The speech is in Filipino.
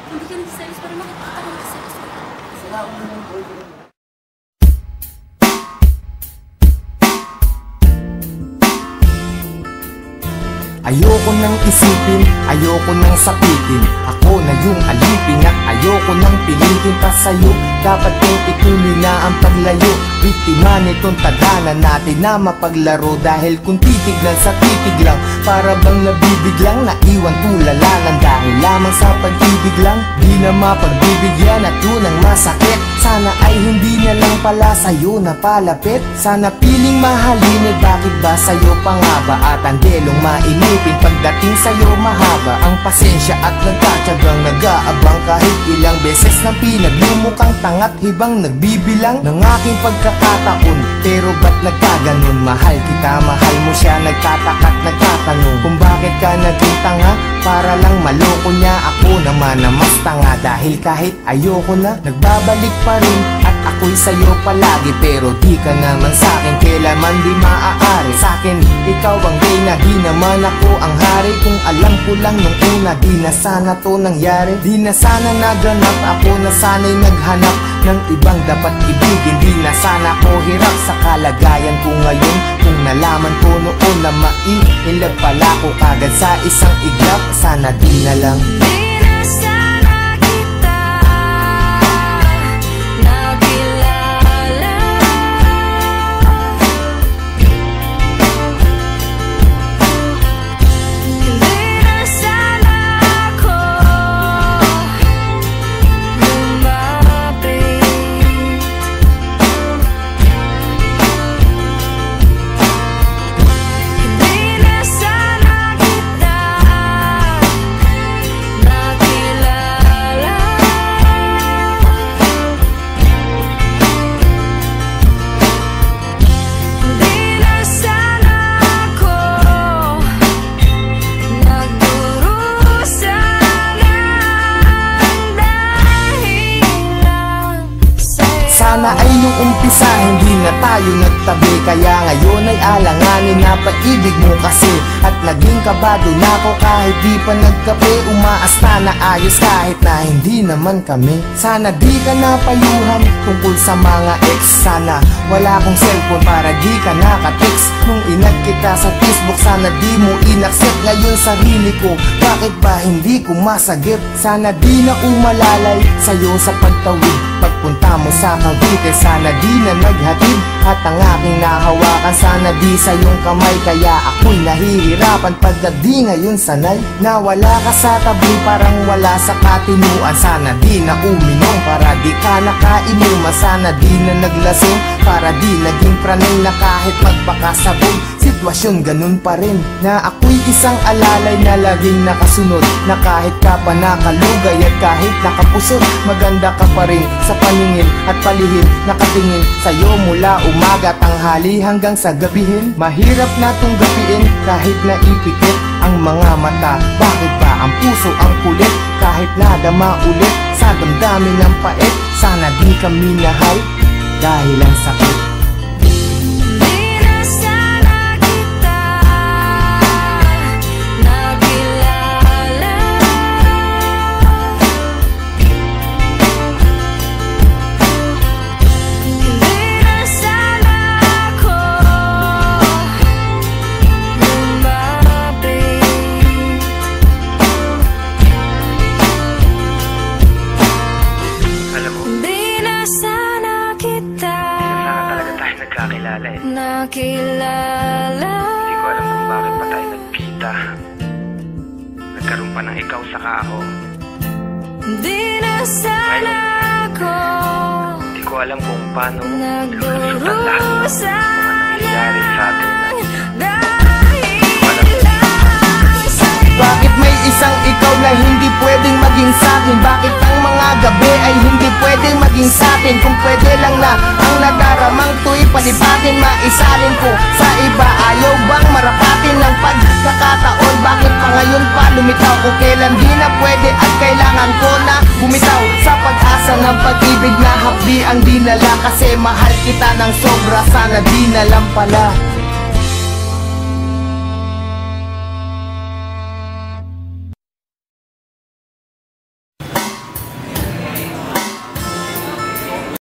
Hindi ka nagsiselos para makikita ka nagsiselos. Salamat naman po. Ayoko nang isipin, ayoko nang sapitin. Ako na yung alipin at ayoko nang pilitin pa sa'yo. Dapat kong ituloy na ang paglayo. Biktima nitong tadhana natin na mapaglaro. Dahil kung titignan sa titig lang, para bang nabibiglang naiwan tulala lang. Dahil lamang sa pag-ibig lang, di na mapagbibigyan at yun ang masakit. Sana ay hindi na lang pala sa'yo napalapit. Sana piling mahalin, bakit ba sa'yo pangaba? At ang delong mainipin pagdating sa'yo mahaba ang pasensya at nagtatsagang nag-aabang. Kahit ilang beses nang pinaglumukhang tangat hibang nagbibilang ng aking pagkakataon. Pero ba't nagkaganon? Mahal kita, mahal mo siya. Nagtatakat, nagtatanong kung bakit ka naging tanga. Para lang maloko niya, ako naman na mas tanga. Dahil kahit ayoko na, nagbabalik pa rin. At ako'y sa'yo palagi, pero di ka naman sa'kin kailanman di maaari. Sa'kin, ikaw ang reyna, di naman ako ang hari. Kung alam ko lang nung una, di na sana to nangyari. Di na sana naganap, ako na sana'y naghanap ng ibang dapat ibigin. Di na sana ko hirap sa kalagayan ko ngayon. Kung nalaman ko noon na maiilag pala ko kagad sa isang iglap, sana di na lang. Sana ay nung umpisa hindi na tayo nagtabi. Kaya ngayon ay alanganin na paibig mo kasi. At naging kabado na ako kahit di pa nagkape. Umaasta na ayos kahit na hindi naman kami. Sana di ka napayuhan tungkol sa mga ex. Sana wala akong cellphone para di ka nakatext. Nung inag kita sa Facebook, sana di mo inaccept. Ngayon sarili ko, bakit ba hindi ko masagip? Sana di na umalalay sa'yo sa pagtawid. Pagpunta mo sa Cavite, sana di na naghatid. At ang aking nahawakan, sana di sa iyong kamay. Kaya ako'y nahihirapan pagkat di ngayon sanay. Na wala ka sa tabi, parang wala sa katinuan. Sana di na uminom, para di ka nakainuman. Sana di na naglasing, para di naging pranay. Na kahit magpakasabog, sitwasyon ganun pa rin. Na ako'y isang alalay na laging nakasunod. Na kahit ka pa nakalugay at kahit nakapusot, maganda ka pa rin sa paningin at palihim. Nakatingin sa'yo mula umaga, tanghali hanggang sa gabihin. Mahirap na tong gapiin kahit naipikit ang mga mata. Bakit ba ang puso ang kulit kahit nadama ulit sa damdamin ng pait? Sana di kami nahal dahil ang sakit. Nakilala. Hindi ko alam kung bakit pa tayo nagkita. Nagkaroon pa ng ikaw saka ako. Di na sana ako. Hindi ko alam kung paano lulusot ang lahat ng mga nangyayari sa atin. Bakit may isang ikaw na hindi pwedeng maging sa'kin? Bakit ang mga gabi ay hindi pwedeng maging sa'tin? Kung pwede lang na ang nadaramang to'y palipatin, maisalin ko sa iba. Ayaw bang marapatin ng pagkakataon? Bakit pa ngayon pa lumitaw? Kung kailan di na pwede at kailangan ko na bumitaw sa pag-asa ng pag-ibig na hapdi ang dinala. Kasi mahal kita ng sobra, sana di na lang pala.